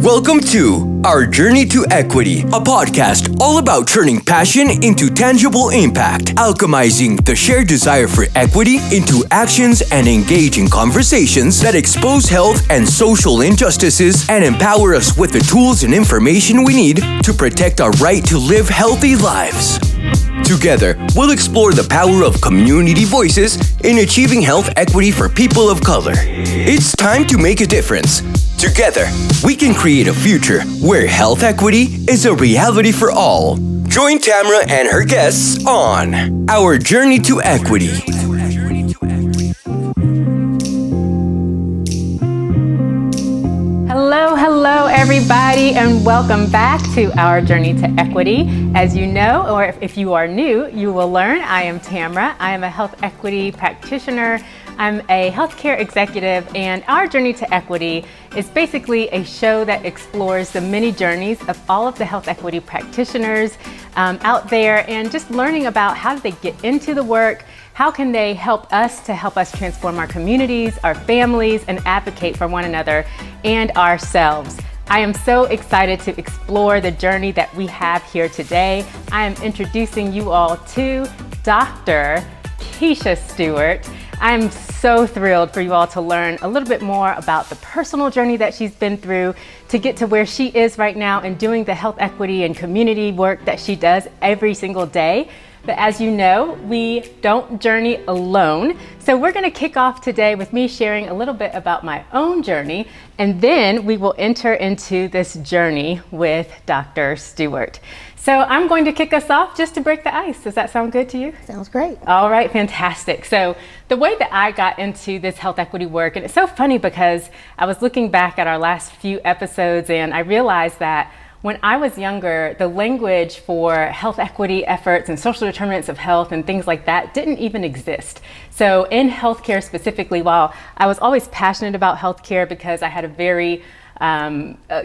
Welcome to Our Journey to Equity, a podcast all about turning passion into tangible impact, alchemizing the shared desire for equity into actions and engaging conversations that expose health and social injustices and empower us with the tools and information we need to protect our right to live healthy lives. Together, we'll explore the power of community voices in achieving health equity for people of color. It's time to make a difference. Together, we can create a future where health equity is a reality for all. Join Tamara and her guests on Our Journey to Equity. Hello everybody, and welcome back to Our Journey to Equity. As you know, or if you are new, you will learn. I am Tamara. I am a health equity practitioner. I'm a healthcare executive, and Our Journey to Equity is basically a show that explores the many journeys of all of the health equity practitioners out there, and just learning about how they get into the work, how can they help us transform our communities, our families, and advocate for one another and ourselves. I am so excited to explore the journey that we have here today. I am introducing you all to Dr. Keisha Stewart. I'm so thrilled for you all to learn a little bit more about the personal journey that she's been through to get to where she is right now and doing the health equity and community work that she does every single day. But as you know, we don't journey alone. So we're gonna kick off today with me sharing a little bit about my own journey, and then we will enter into this journey with Dr. Stewart. So I'm going to kick us off just to break the ice. Does that sound good to you? Sounds great. All right, fantastic. So the way that I got into this health equity work, and it's so funny because I was looking back at our last few episodes and I realized that when I was younger, the language for health equity efforts and social determinants of health and things like that didn't even exist. So in healthcare specifically, while I was always passionate about healthcare because I had a very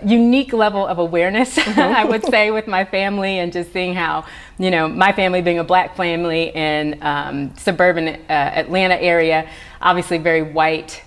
unique level of awareness, I would say, with my family, and just seeing how, my family being a Black family in suburban Atlanta area, obviously very white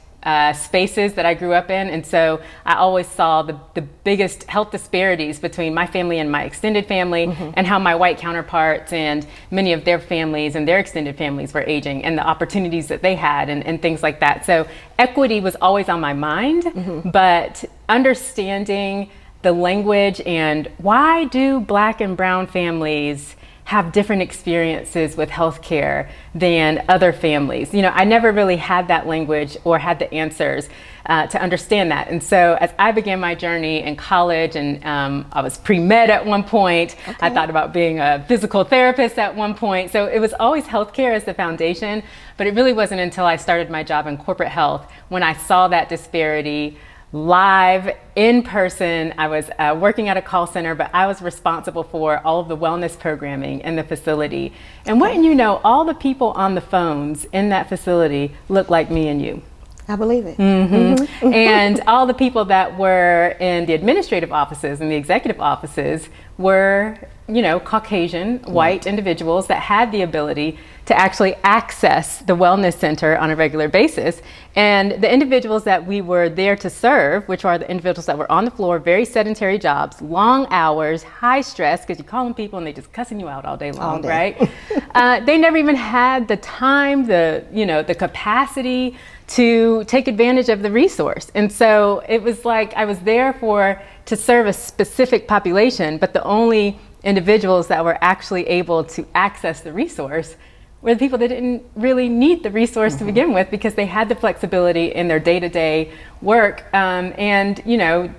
spaces that I grew up in. And so I always saw the biggest health disparities between my family and my extended family, and how my white counterparts and many of their families and their extended families were aging, and the opportunities that they had and things like that. So equity was always on my mind, but understanding the language and why do Black and brown families have different experiences with healthcare than other families. I never really had that language or had the answers to understand that. And so as I began my journey in college, and I was pre-med at one point, I thought about being a physical therapist at one point. So it was always healthcare as the foundation, but it really wasn't until I started my job in corporate health when I saw that disparity live in person. I was working at a call center, but I was responsible for all of the wellness programming in the facility. And wouldn't you know, all the people on the phones in that facility look like me and you. I believe it. And all the people that were in the administrative offices and the executive offices were, Caucasian white individuals that had the ability to actually access the wellness center on a regular basis. And the individuals that we were there to serve, which are the individuals that were on the floor, very sedentary jobs, long hours, high stress, because you call them people and they just cussing you out all day long, right? They never even had the time, the capacity to take advantage of the resource. And so it was like I was there to serve a specific population, but the only individuals that were actually able to access the resource were the people that didn't really need the resource to begin with, because they had the flexibility in their day-to-day work. And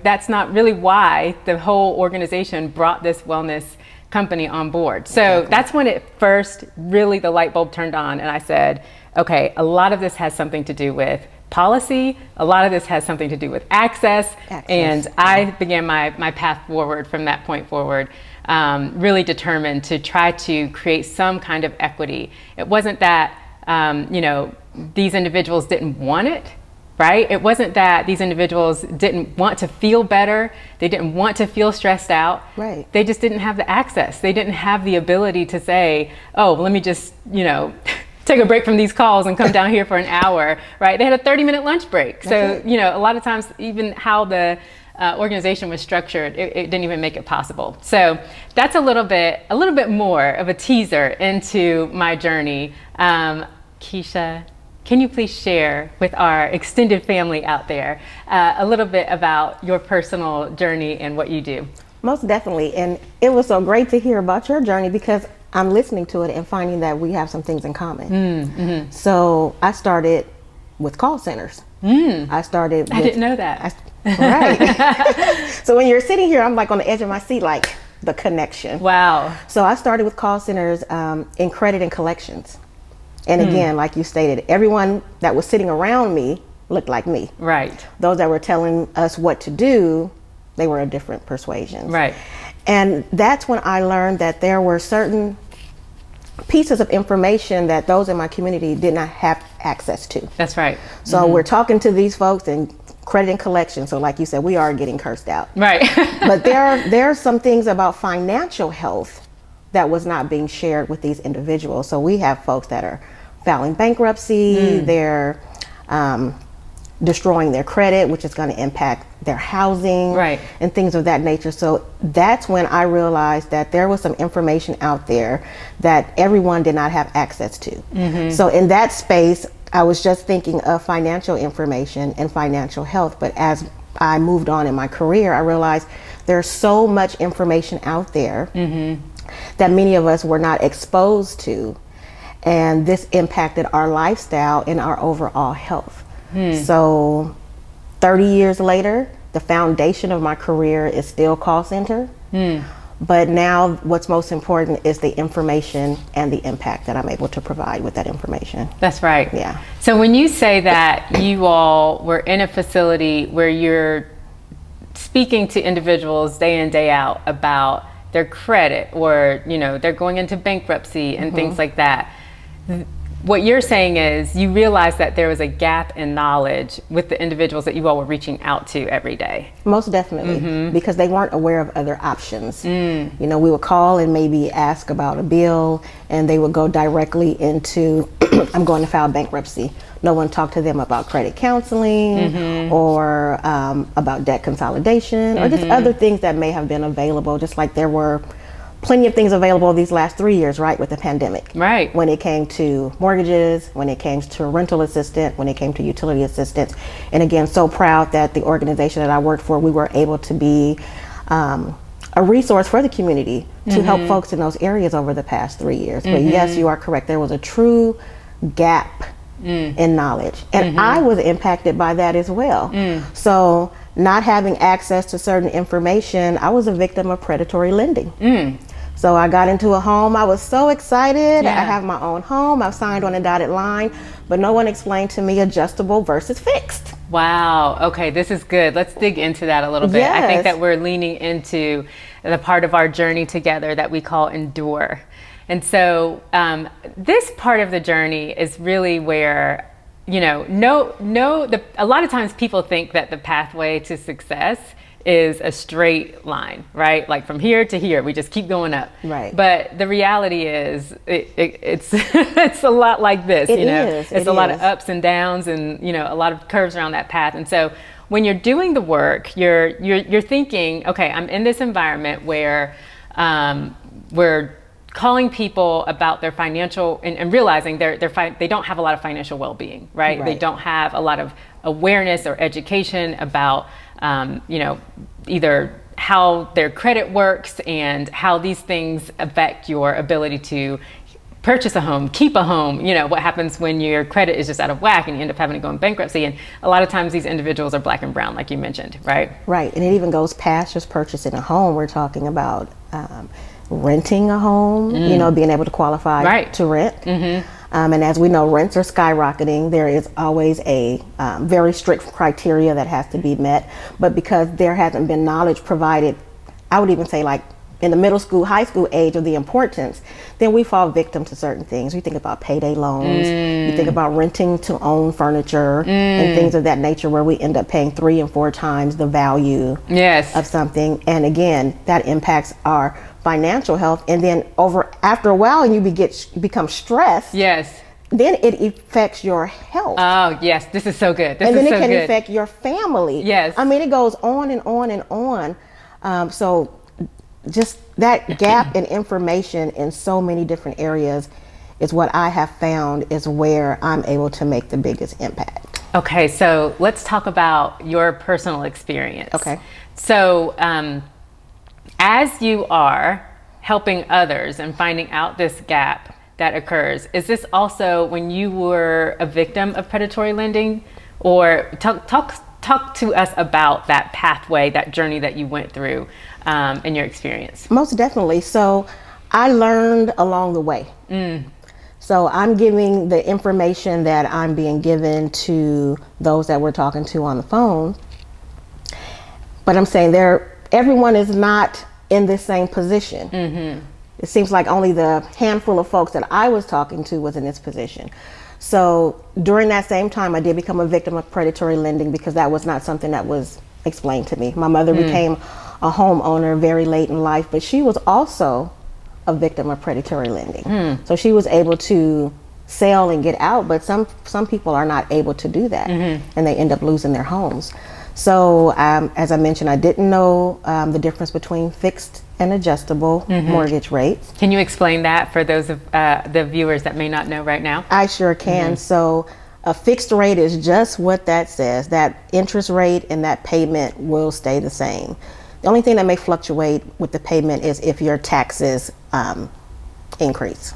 that's not really why the whole organization brought this wellness company on board. So that's when it first really, the light bulb turned on, and I said, okay, a lot of this has something to do with policy, a lot of this has something to do with access. And I began my path forward from that point forward, really determined to try to create some kind of equity. It wasn't that, these individuals didn't want it, right? It wasn't that these individuals didn't want to feel better. They didn't want to feel stressed out. Right. They just didn't have the access. They didn't have the ability to say, oh, let me just, take a break from these calls and come down here for an hour, right? They had a 30-minute lunch break. So, a lot of times even how the organization was structured, it didn't even make it possible. So that's a little bit more of a teaser into my journey. Keisha, can you please share with our extended family out there a little bit about your personal journey and what you do? Most definitely. And it was so great to hear about your journey because I'm listening to it and finding that we have some things in common. Mm-hmm. So I started with call centers. I didn't know that. Right. So when you're sitting here, I'm like on the edge of my seat, like the connection. Wow. So I started with call centers in credit and collections. And again, like you stated, everyone that was sitting around me looked like me. Right. Those that were telling us what to do, they were a different persuasion. Right. And that's when I learned that there were certain pieces of information that those in my community did not have access to. That's right. So we're talking to these folks in credit and collection. So like you said, we are getting cursed out. Right. But there are some things about financial health that was not being shared with these individuals. So we have folks that are filing bankruptcy, they're destroying their credit, which is going to impact their housing, right, and things of that nature. So that's when I realized that there was some information out there that everyone did not have access to. So in that space, I was just thinking of financial information and financial health. But as I moved on in my career, I realized there's so much information out there that many of us were not exposed to. And this impacted our lifestyle and our overall health. So 30 years later, the foundation of my career is still call center. But now what's most important is the information and the impact that I'm able to provide with that information. That's right. Yeah. So when you say that you all were in a facility where you're speaking to individuals day in, day out about their credit, or, you know, they're going into bankruptcy and things like that, what you're saying is you realized that there was a gap in knowledge with the individuals that you all were reaching out to every day. Most definitely, because they weren't aware of other options. You know, we would call and maybe ask about a bill, and they would go directly into, I'm going to file bankruptcy. No one talked to them about credit counseling or about debt consolidation or just other things that may have been available, just like there were plenty of things available these last 3 years, right, with the pandemic. Right. When it came to mortgages, when it came to rental assistance, when it came to utility assistance. And again, so proud that the organization that I worked for, we were able to be a resource for the community to help folks in those areas over the past 3 years. But yes, you are correct. There was a true gap in knowledge. And I was impacted by that as well. So not having access to certain information, I was a victim of predatory lending. So I got into a home. I was so excited. I have my own home. I've signed on a dotted line, but no one explained to me adjustable versus fixed. Wow. Okay, this is good. Let's dig into that a little bit. Yes. I think that we're leaning into the part of our journey together that we call endure. And so this part of the journey is really where, you know, a lot of times people think that the pathway to success is a straight line, right? Like from here to here, we just keep going up. Right. But the reality is it's it's a lot like this, you know. It's a lot of ups and downs, and, you know, a lot of curves around that path. And so when you're doing the work, you're thinking, okay, I'm in this environment where we're calling people about their financial and realizing they don't have a lot of financial well-being, right? They don't have a lot of awareness or education about, you know, either how their credit works and how these things affect your ability to purchase a home, keep a home, you know, what happens when your credit is just out of whack and you end up having to go in bankruptcy. And a lot of times these individuals are black and brown, like you mentioned, right? Right, and it even goes past just purchasing a home. We're talking about renting a home, you know, being able to qualify to rent. And as we know, rents are skyrocketing. There is always a very strict criteria that has to be met. But because there hasn't been knowledge provided, I would even say like in the middle school, high school age of the importance, then we fall victim to certain things. We think about payday loans, you think about renting to own furniture and things of that nature, where we end up paying 3 and 4 times the value of something. And again, that impacts our financial health. And then after a while, and you become stressed. then it affects your health. Oh, yes. This is so good. This and then is it so can good. affect your family. Yes. I mean, it goes on and on and on. So just that gap in information in so many different areas is what I have found is where I'm able to make the biggest impact. Okay, so let's talk about your personal experience. Okay. So as you are helping others and finding out this gap that occurs, is this also when you were a victim of predatory lending? Or talk to us about that pathway, that journey that you went through in your experience. Most definitely. So I learned along the way. So I'm giving the information that I'm being given to those that we're talking to on the phone. But I'm saying everyone is not in the same position. It seems like only the handful of folks that I was talking to was in this position. So during that same time, I did become a victim of predatory lending because that was not something that was explained to me. My mother became a homeowner very late in life, but she was also a victim of predatory lending. So she was able to sell and get out, but some people are not able to do that, and they end up losing their homes. So as I mentioned, I didn't know the difference between fixed and adjustable mortgage rates. Can you explain that for those of the viewers that may not know right now? I sure can. So a fixed rate is just what that says. That interest rate and that payment will stay the same. The only thing that may fluctuate with the payment is if your taxes increase.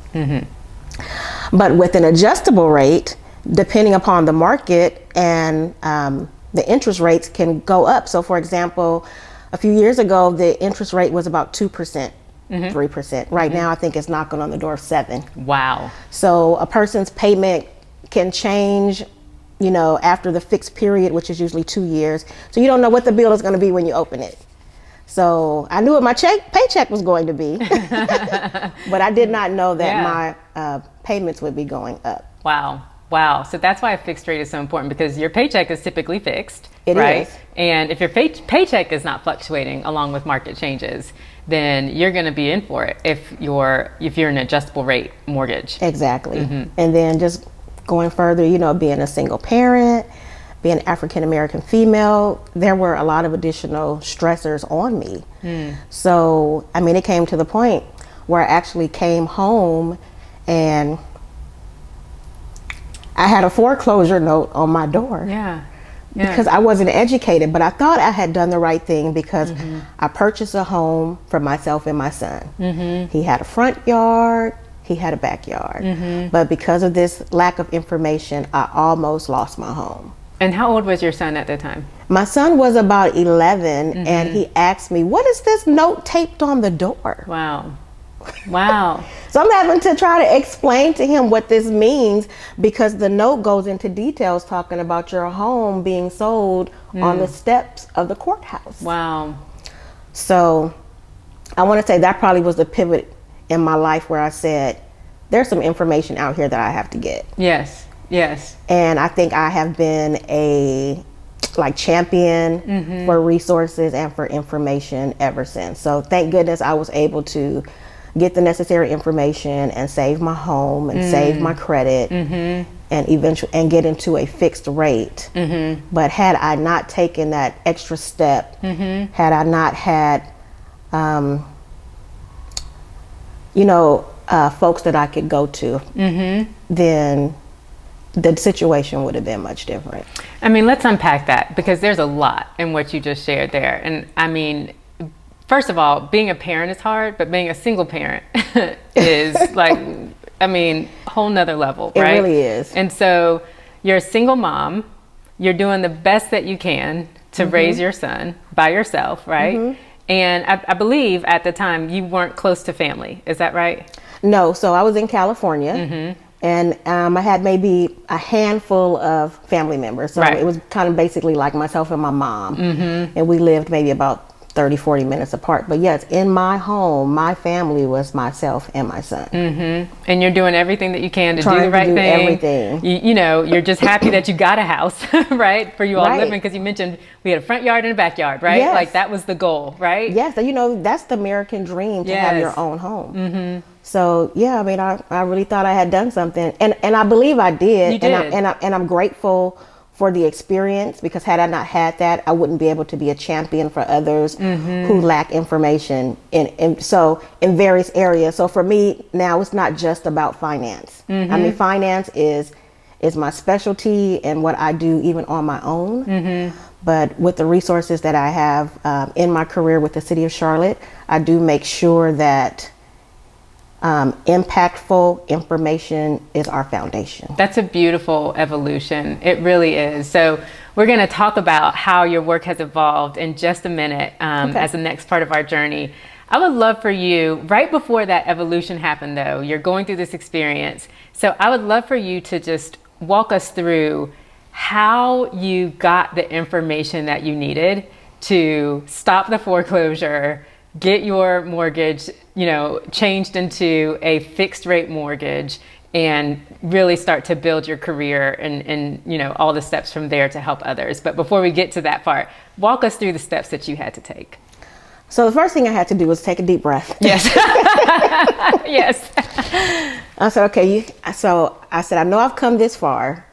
But with an adjustable rate, depending upon the market and the interest rates can go up. So for example, a few years ago, the interest rate was about 2%, 3%. Right now, I think it's knocking on the door of 7%. Wow. So a person's payment can change, after the fixed period, which is usually 2 years. So you don't know what the bill is going to be when you open it. So I knew what my paycheck was going to be, but I did not know that my payments would be going up. Wow. So that's why a fixed rate is so important, because your paycheck is typically fixed, It right? is. And if your paycheck is not fluctuating along with market changes, then you're going to be in for it if you're an adjustable rate mortgage. Exactly. And then just going further, being a single parent, being African American female, there were a lot of additional stressors on me. So, it came to the point where I actually came home and I had a foreclosure note on my door. Yeah. Because I wasn't educated, but I thought I had done the right thing because I purchased a home for myself and my son. He had a front yard, he had a backyard. But because of this lack of information, I almost lost my home. And how old was your son at the time? My son was about 11, and he asked me, "What is this note taped on the door?" Wow. So I'm having to try to explain to him what this means, because the note goes into details talking about your home being sold on the steps of the courthouse. Wow. So I want to say that probably was the pivot in my life where I said, there's some information out here that I have to get. Yes. And I think I have been a champion for resources and for information ever since. So thank goodness I was able to get the necessary information and save my home and save my credit and eventually get into a fixed rate. But had I not taken that extra step, had I not had folks that I could go to, then the situation would have been much different. Let's unpack that, because there's a lot in what you just shared there. And first of all, being a parent is hard, but being a single parent is whole nother level, right? It really is. And so you're a single mom, you're doing the best that you can to raise your son by yourself, right? And I believe at the time you weren't close to family. Is that right? No, so I was in California. And I had maybe a handful of family members. So it was kind of basically like myself and my mom. And we lived maybe about 30, 40 minutes apart. But yes, in my home, my family was myself and my son. And you're doing everything that you can to do Trying the right to do thing. everything. You know, you're just happy that you got a house, right? For you all Right. living, because you mentioned we had a front yard and a backyard, right? Yes. Like that was the goal, right? Yes, you know, that's the American dream, to have your own home. So yeah, I mean, I really thought I had done something, and I believe I did. You did. And I'm grateful for the experience, because had I not had that, I wouldn't be able to be a champion for others who lack information in various areas. So for me now, it's not just about finance. I mean, finance is my specialty and what I do even on my own. But with the resources that I have in my career with the City of Charlotte, I do make sure that impactful information is our foundation. That's a beautiful evolution. It really is. So we're going to talk about how your work has evolved in just a minute as the next part of our journey. I would love for you, right before that evolution happened though, you're going through this experience. So I would love for you to just walk us through how you got the information that you needed to stop the foreclosure, get your mortgage, you know, changed into a fixed rate mortgage, and really start to build your career and you know, all the steps from there to help others. But before we get to that part, walk us through the steps that you had to take. So the first thing I had to do was take a deep breath. Yes. Yes. I said, okay, so I said, I know I've come this far,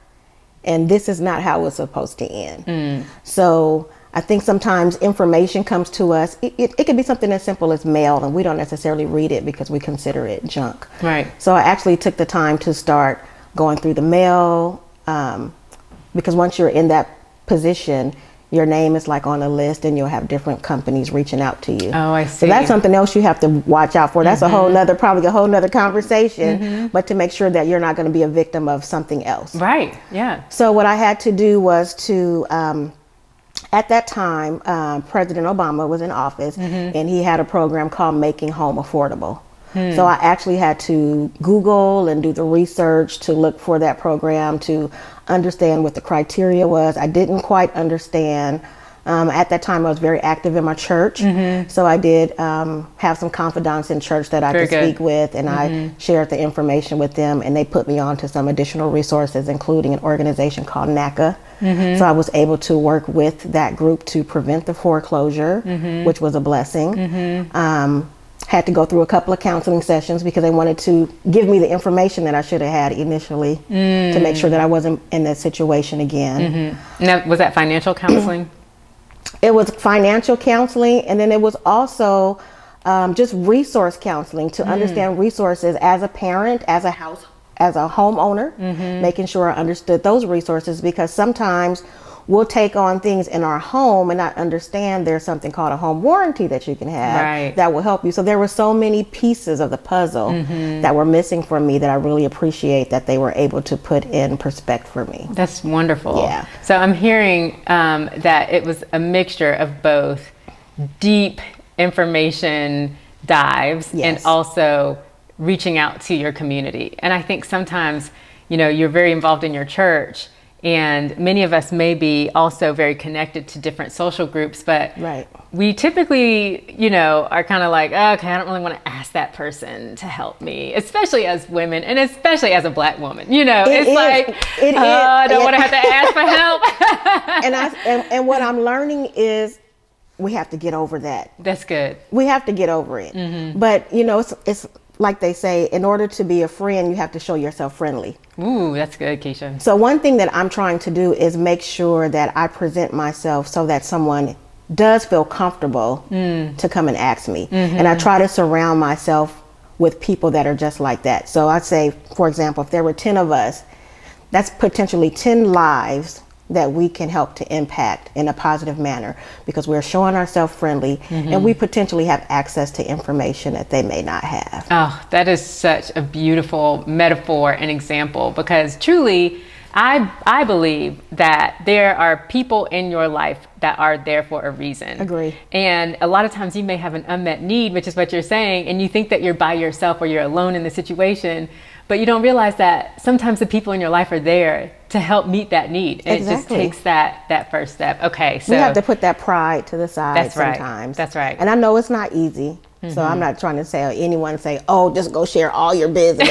and this is not how it's supposed to end. So I think sometimes information comes to us. It could be something as simple as mail, and we don't necessarily read it because we consider it junk. Right. So I actually took the time to start going through the mail, because once you're in that position, your name is like on a list, and you'll have different companies reaching out to you. Oh, I see. So that's something else you have to watch out for. That's probably a whole nother conversation, but to make sure that you're not going to be a victim of something else. Right. Yeah. So what I had to do was to, at that time, President Obama was in office, and he had a program called Making Home Affordable. So I actually had to Google and do the research to look for that program, to understand what the criteria was. I didn't quite understand. At that time, I was very active in my church. So I did have some confidants in church that I could speak with, and I shared the information with them, and they put me on to some additional resources, including an organization called NACA. So I was able to work with that group to prevent the foreclosure, which was a blessing. Had to go through a couple of counseling sessions because they wanted to give me the information that I should have had initially to make sure that I wasn't in that situation again. Now, was that financial counseling? It was financial counseling, and then it was also just resource counseling to understand resources as a parent, as a homeowner, making sure I understood those resources, because sometimes we'll take on things in our home and not understand there's something called a home warranty that you can have that will help you. So there were so many pieces of the puzzle that were missing for me that I really appreciate that they were able to put in perspective for me. That's wonderful. Yeah. So I'm hearing that it was a mixture of both deep information dives and also reaching out to your community. And I think sometimes, you know, you're very involved in your church, and many of us may be also very connected to different social groups, but we typically, you know, are kind of like, oh, okay, I don't really want to ask that person to help me, especially as women, and especially as a Black woman. You know, I don't want to have to ask for help. and what I'm learning is we have to get over that. That's good. We have to get over it. But, you know, it's like they say, in order to be a friend, you have to show yourself friendly. Ooh, that's good, Keisha. So one thing that I'm trying to do is make sure that I present myself so that someone does feel comfortable to come and ask me. And I try to surround myself with people that are just like that. So I'd say, for example, if there were 10 of us, that's potentially 10 lives that we can help to impact in a positive manner, because we're showing ourselves friendly and we potentially have access to information that they may not have. Oh, that is such a beautiful metaphor and example, because truly, I believe that there are people in your life that are there for a reason. Agree. And a lot of times you may have an unmet need, which is what you're saying, and you think that you're by yourself or you're alone in the situation, but you don't realize that sometimes the people in your life are there to help meet that need. And it just takes that first step. Okay, so we have to put that pride to the side that's sometimes. That's right. And I know it's not easy. So I'm not trying to say, oh, just go share all your business,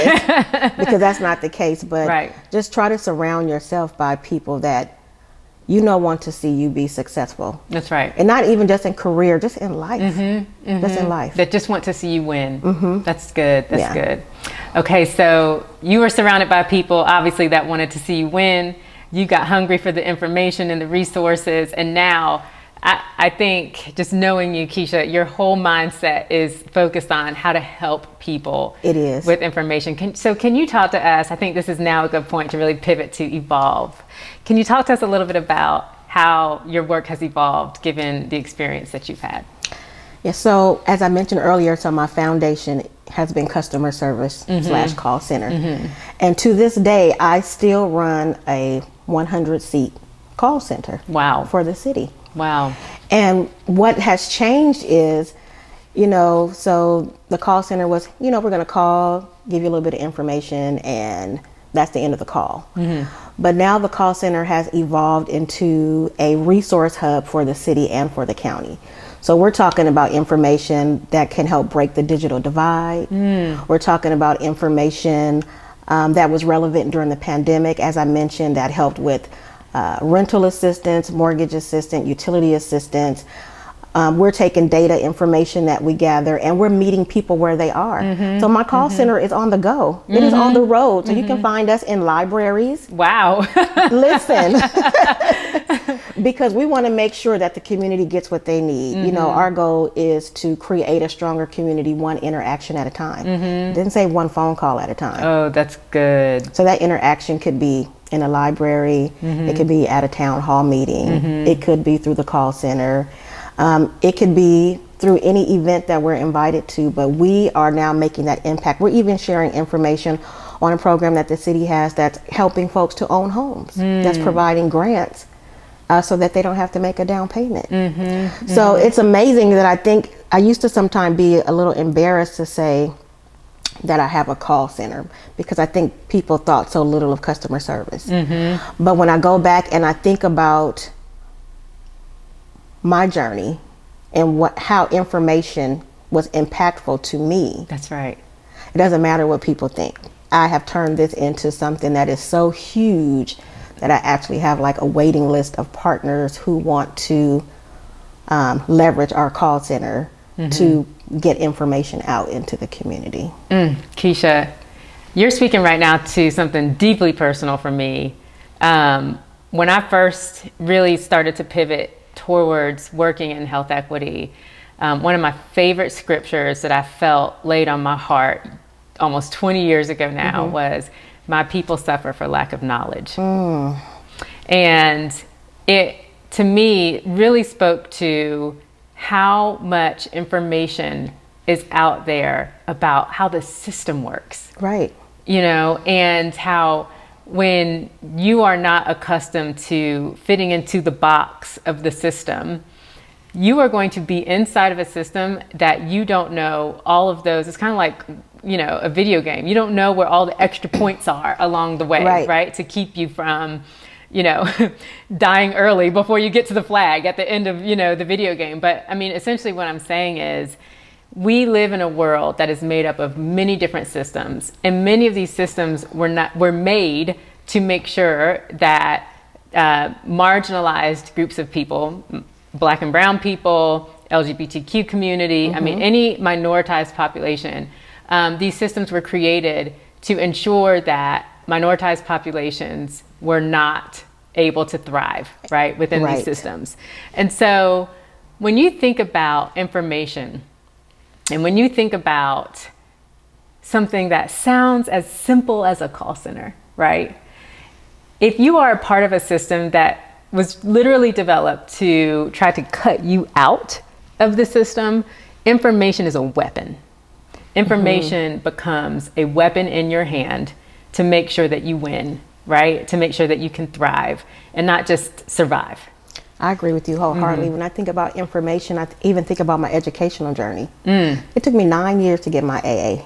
because that's not the case. But just try to surround yourself by people that want to see you be successful. That's right. And not even just in career, just in life. Just in life. That just want to see you win. That's good. That's good. Okay, so you were surrounded by people, obviously, that wanted to see you win. You got hungry for the information and the resources, and now I think just knowing you, Keisha, your whole mindset is focused on how to help people. It is. With information. Can you talk to us? I think this is now a good point to really pivot to evolve. Can you talk to us a little bit about how your work has evolved given the experience that you've had? Yeah, so as I mentioned earlier, so my foundation has been customer service / call center. And to this day, I still run a 100-seat call center. Wow. For the city. Wow. And what has changed is, so the call center was, we're going to call, give you a little bit of information, and that's the end of the call. But now the call center has evolved into a resource hub for the city and for the county. So we're talking about information that can help break the digital divide. We're talking about information that was relevant during the pandemic, as I mentioned, that helped with rental assistance, mortgage assistance, utility assistance. We're taking data information that we gather, and we're meeting people where they are. So my call center is on the go. It is on the road. So you can find us in libraries. Wow. Listen, because we want to make sure that the community gets what they need. Our goal is to create a stronger community, one interaction at a time. Didn't say one phone call at a time. Oh, that's good. So that interaction could be in a library. It could be at a town hall meeting. It could be through the call center. It could be through any event that we're invited to, but we are now making that impact. We're even sharing information on a program that the city has that's helping folks to own homes, that's providing grants so that they don't have to make a down payment. So it's amazing that I think I used to sometimes be a little embarrassed to say that I have a call center, because I think people thought so little of customer service. But when I go back and I think about my journey and how information was impactful to me. That's right. It doesn't matter what people think. I have turned this into something that is so huge that I actually have like a waiting list of partners who want to leverage our call center to get information out into the community. Keisha, you're speaking right now to something deeply personal for me. When I first really started to pivot towards working in health equity, one of my favorite scriptures that I felt laid on my heart almost 20 years ago now was, "My people suffer for lack of knowledge." And it, to me, really spoke to how much information is out there about how the system works. Right. And how when you are not accustomed to fitting into the box of the system, you are going to be inside of a system that you don't know all of those. It's kind of like, a video game. You don't know where all the extra points are along the way, right? To keep you from, dying early before you get to the flag at the end of, the video game. But I mean, essentially what I'm saying is, we live in a world that is made up of many different systems, and many of these systems were made to make sure that marginalized groups of people, Black and brown people, LGBTQ community, I mean, any minoritized population, these systems were created to ensure that minoritized populations were not able to thrive, right, within these systems. And so when you think about information, and when you think about something that sounds as simple as a call center, right? If you are a part of a system that was literally developed to try to cut you out of the system, information is a weapon. Information becomes a weapon in your hand to make sure that you win, right? To make sure that you can thrive and not just survive. I agree with you wholeheartedly. When I think about information, I even think about my educational journey. It took me 9 years to get my AA.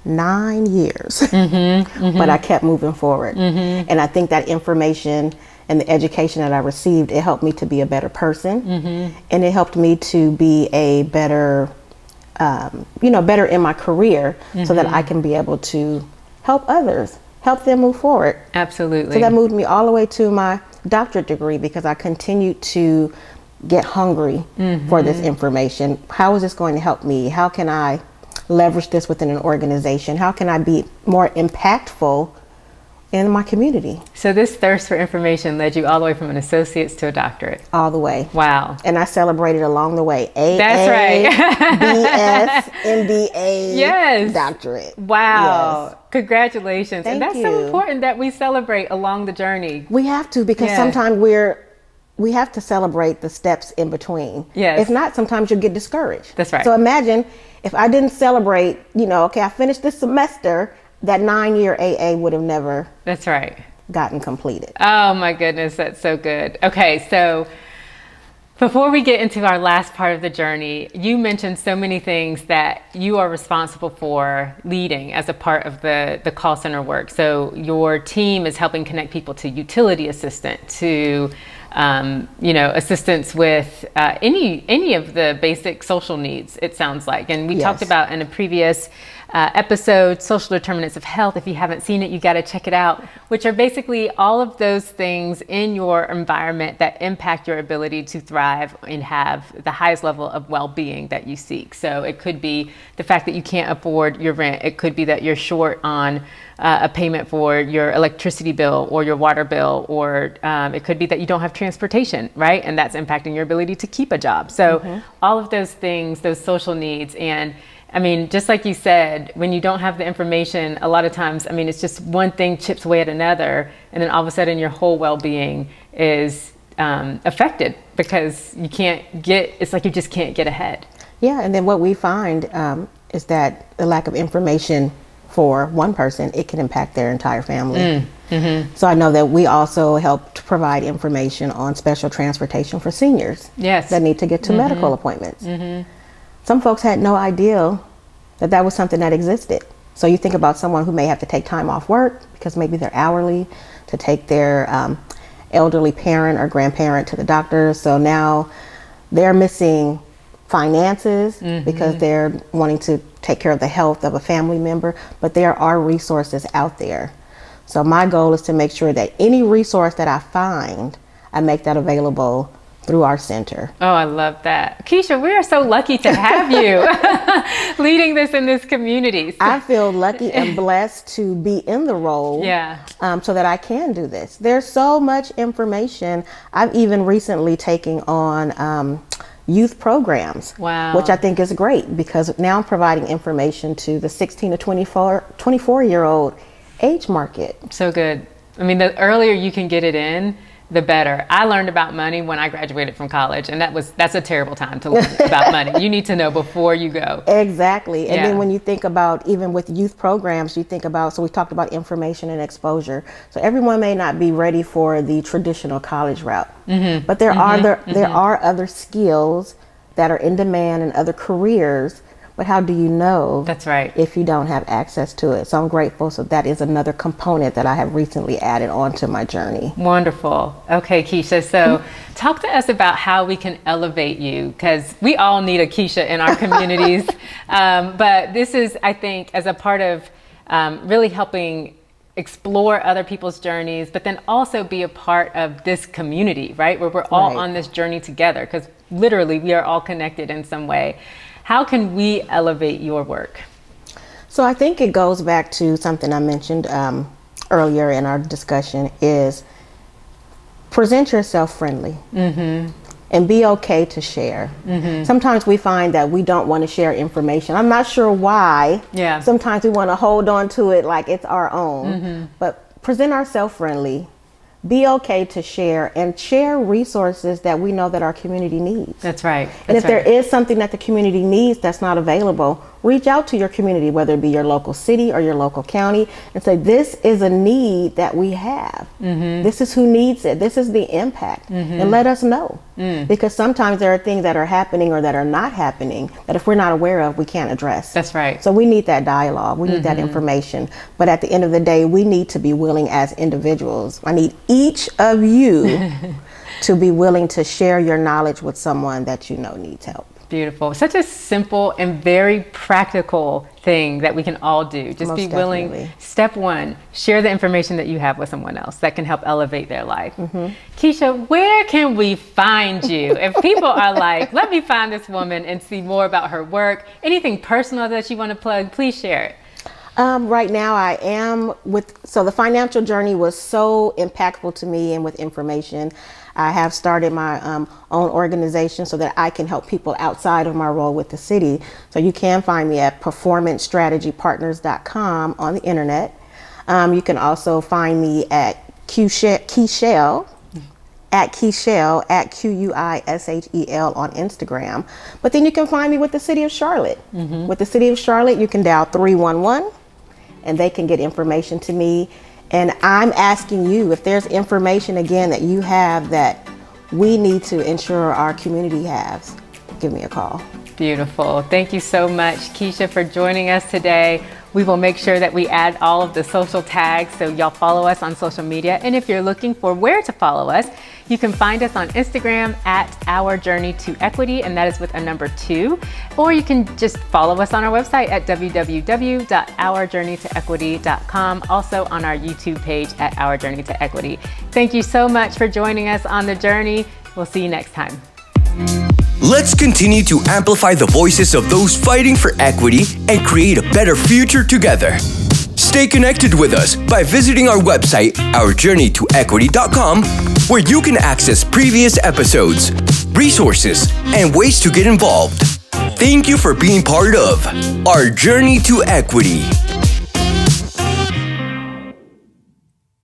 9 years. But I kept moving forward. And I think that information and the education that I received, it helped me to be a better person. And it helped me to be a better, better in my career so that I can be able to help others, help them move forward. Absolutely. So that moved me all the way to my doctorate degree because I continued to get hungry for this information. How is this going to help me? How can I leverage this within an organization? How can I be more impactful in my community? So this thirst for information led you all the way from an associate's to a doctorate. All the way. Wow. And I celebrated along the way. AA, That's right. BS, MBA, yes. doctorate. Wow. Yes. Congratulations. Thank and that's you. so important that we celebrate along the journey. We have to, because sometimes we have to celebrate the steps in between. Yes. If not, sometimes you'll get discouraged. That's right. So imagine if I didn't celebrate, okay, I finished this semester, that 9-year AA would have never That's right. gotten completed. Oh my goodness, that's so good. Okay, so before we get into our last part of the journey, you mentioned so many things that you are responsible for leading as a part of the call center work. So your team is helping connect people to utility assistant, to assistance with any of the basic social needs, it sounds like. And we talked about in a previous episode, Social Determinants of Health. If you haven't seen it, you got to check it out, which are basically all of those things in your environment that impact your ability to thrive and have the highest level of well-being that you seek. So it could be the fact that you can't afford your rent. It could be that you're short on a payment for your electricity bill or your water bill, or it could be that you don't have transportation, right? And that's impacting your ability to keep a job. So all of those things, those social needs. And I mean, just like you said, when you don't have the information, a lot of times, I mean, it's just one thing chips away at another, and then all of a sudden your whole well-being is affected because it's like you just can't get ahead. Yeah, and then what we find is that the lack of information for one person, it can impact their entire family. So I know that we also help to provide information on special transportation for seniors that need to get to medical appointments. Some folks had no idea that that was something that existed. So you think about someone who may have to take time off work because maybe they're hourly to take their elderly parent or grandparent to the doctor. So now they're missing finances because they're wanting to take care of the health of a family member, but there are resources out there. So my goal is to make sure that any resource that I find, I make that available through our center. Oh, I love that. Keisha, we are so lucky to have you leading this in this community. So I feel lucky and blessed to be in the role so that I can do this. There's so much information. I've even recently taken on youth programs, which I think is great because now I'm providing information to the 16 to 24-year-old age market. So good. I mean, the earlier you can get it in, the better. I learned about money when I graduated from college, and that's a terrible time to learn about money. You need to know before you go. Exactly. And then when you think about, even with youth programs, you think about, so we talked about information and exposure. So everyone may not be ready for the traditional college route, but there are other skills that are in demand in other careers. But how do you know? That's right. If you don't have access to it. So I'm grateful. So that is another component that I have recently added onto my journey. Wonderful. Okay, Keisha. So talk to us about how we can elevate you, because we all need a Keisha in our communities. But this is, I think, as a part of really helping explore other people's journeys, but then also be a part of this community, right? Where we're all on this journey together, because literally we are all connected in some way. How can we elevate your work? So I think it goes back to something I mentioned earlier in our discussion, is present yourself friendly and be okay to share. Sometimes we find that we don't want to share information. I'm not sure why. Sometimes we want to hold on to it like it's our own, but present ourselves friendly. Be okay to share, and share resources that we know that our community needs. That's right. And if there is something that the community needs that's not available, reach out to your community, whether it be your local city or your local county, and say, this is a need that we have. This is who needs it. This is the impact. And let us know. Because sometimes there are things that are happening or that are not happening that if we're not aware of, we can't address. That's right. So we need that dialogue. We need that information. But at the end of the day, we need to be willing as individuals. I need each of you to be willing to share your knowledge with someone that you know needs help. Beautiful. Such a simple and very practical thing that we can all do. Just Most be willing. definitely. Step one, share the information that you have with someone else that can help elevate their life. Keisha, where can we find you? If people are like, let me find this woman and see more about her work, anything personal that you want to plug, please share it. Right now I am so the financial journey was so impactful to me and with information. I have started my own organization so that I can help people outside of my role with the city. So you can find me at performancestrategypartners.com on the internet. You can also find me at Raquishela, at Quishel on Instagram. But then you can find me with the City of Charlotte. With the City of Charlotte, you can dial 311 and they can get information to me. And I'm asking you, if there's information again that you have that we need to ensure our community has, give me a call. Beautiful. Thank you so much, Keisha, for joining us today. We will make sure that we add all of the social tags so y'all follow us on social media. And if you're looking for where to follow us, you can find us on Instagram at Our Journey to Equity, and that is with a number 2. Or you can just follow us on our website at www.ourjourneytoequity.com, also on our YouTube page at Our Journey to Equity. Thank you so much for joining us on the journey. We'll see you next time. Let's continue to amplify the voices of those fighting for equity and create a better future together. Stay connected with us by visiting our website, ourjourneytoequity.com, where you can access previous episodes, resources, and ways to get involved. Thank you for being part of Our Journey to Equity.